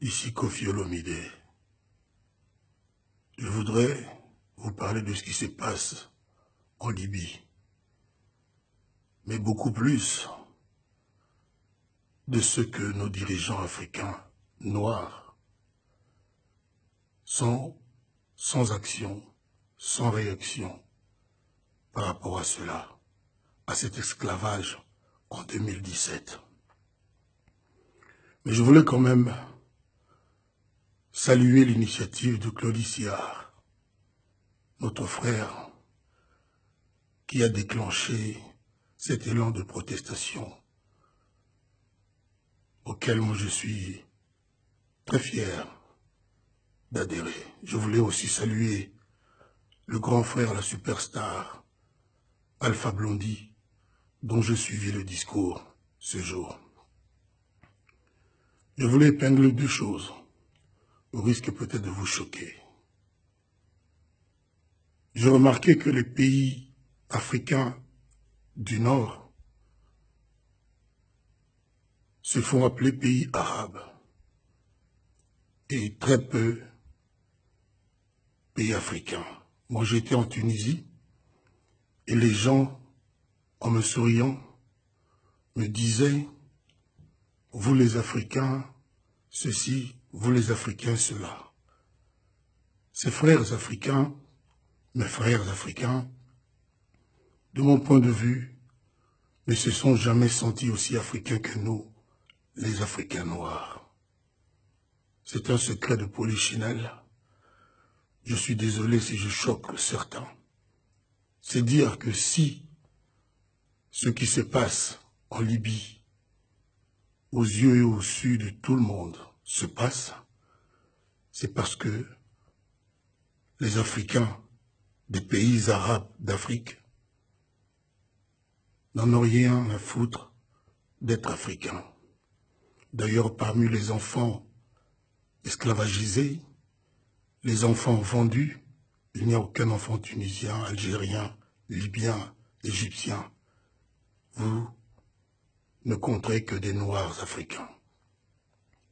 Ici Koffi Olomide. Je voudrais vous parler de ce qui se passe en Libye, mais beaucoup plus de ce que nos dirigeants africains noirs sont sans action, sans réaction par rapport à cela, à cet esclavage en 2017. Mais je voulais quand même saluer l'initiative de Claudie Siard, notre frère, qui a déclenché cet élan de protestation auquel moi je suis très fier d'adhérer. Je voulais aussi saluer le grand frère, la superstar, Alpha Blondy, dont je suivis le discours ce jour. Je voulais épingler deux choses, au risque peut-être de vous choquer. J'ai remarqué que les pays africains du Nord se font appeler pays arabes et très peu pays africains. Moi, j'étais en Tunisie et les gens, en me souriant, me disaient « Vous les Africains, ceci, vous les Africains, cela ». Ces frères africains, mes frères africains, de mon point de vue, ne se sont jamais sentis aussi africains que nous, les Africains noirs. C'est un secret de polichinelle. Je suis désolé si je choque certains. C'est dire que si ce qui se passe en Libye, aux yeux et au su de tout le monde, se passe, c'est parce que les Africains des pays arabes d'Afrique n'en ont rien à foutre d'être africains. D'ailleurs, parmi les enfants esclavagisés, les enfants vendus, il n'y a aucun enfant tunisien, algérien, libyen, égyptien. Vous ne compterez que des noirs africains.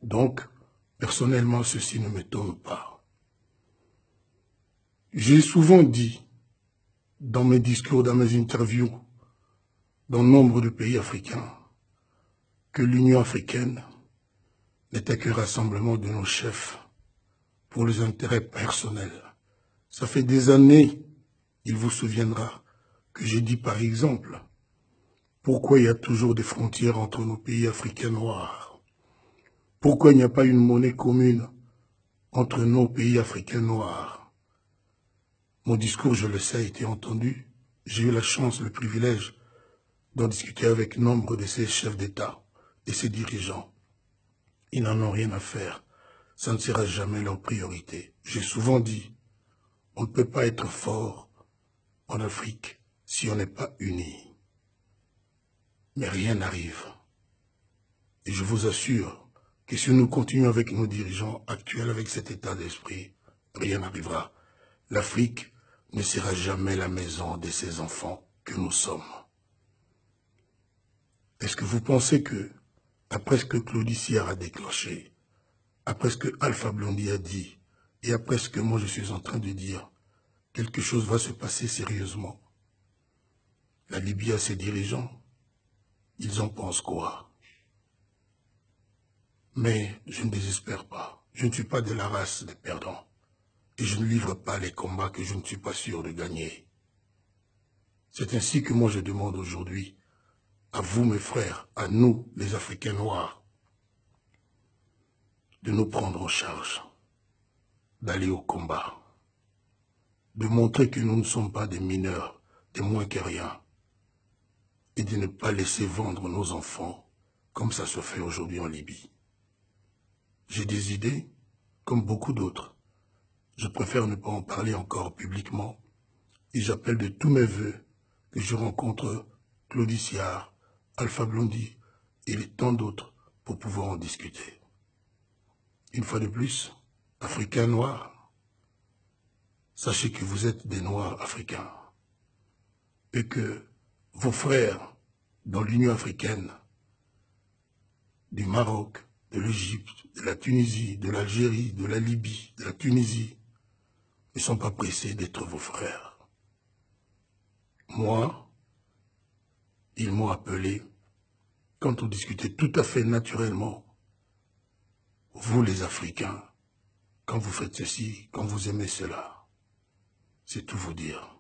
Donc, personnellement, ceci ne m'étonne pas. J'ai souvent dit, dans mes discours, dans mes interviews, dans nombre de pays africains, que l'Union africaine n'était que rassemblement de nos chefs pour les intérêts personnels. Ça fait des années, il vous souviendra, que j'ai dit par exemple, pourquoi il y a toujours des frontières entre nos pays africains noirs? Pourquoi il n'y a pas une monnaie commune entre nos pays africains noirs? Mon discours, je le sais, a été entendu. J'ai eu la chance, le privilège d'en discuter avec nombre de ces chefs d'État et ces dirigeants. Ils n'en ont rien à faire. Ça ne sera jamais leur priorité. J'ai souvent dit, on ne peut pas être fort en Afrique si on n'est pas unis. Mais rien n'arrive. Et je vous assure que si nous continuons avec nos dirigeants actuels, avec cet état d'esprit, rien n'arrivera. L'Afrique ne sera jamais la maison de ces enfants que nous sommes. Est-ce que vous pensez que, après ce que Claudie Siard a déclenché, après ce que Alpha Blondy a dit, et après ce que moi je suis en train de dire, quelque chose va se passer sérieusement? La Libye a ses dirigeants, ils en pensent quoi? Mais je ne désespère pas. Je ne suis pas de la race des perdants. Et je ne livre pas les combats que je ne suis pas sûr de gagner. C'est ainsi que moi je demande aujourd'hui, à vous mes frères, à nous les Africains noirs, de nous prendre en charge, d'aller au combat, de montrer que nous ne sommes pas des mineurs, des moins que rien, et de ne pas laisser vendre nos enfants comme ça se fait aujourd'hui en Libye. J'ai des idées, comme beaucoup d'autres. Je préfère ne pas en parler encore publiquement, et j'appelle de tous mes voeux que je rencontre Claudie Siard, Alpha Blondy et tant d'autres pour pouvoir en discuter. Une fois de plus, Africains noirs, sachez que vous êtes des Noirs africains et que vos frères dans l'Union africaine, du Maroc, de l'Égypte, de la Tunisie, de l'Algérie, de la Libye, de la Tunisie, ne sont pas pressés d'être vos frères. Moi, ils m'ont appelé quand on discutait tout à fait naturellement. Vous les Africains, quand vous faites ceci, quand vous aimez cela, c'est tout vous dire.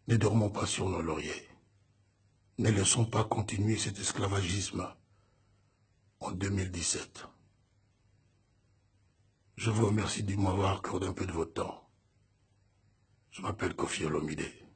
Ne dormons pas sur nos lauriers. Ne laissons pas continuer cet esclavagisme en 2017. Je vous remercie de m'avoir accordé un peu de votre temps. Je m'appelle Koffi Olomide.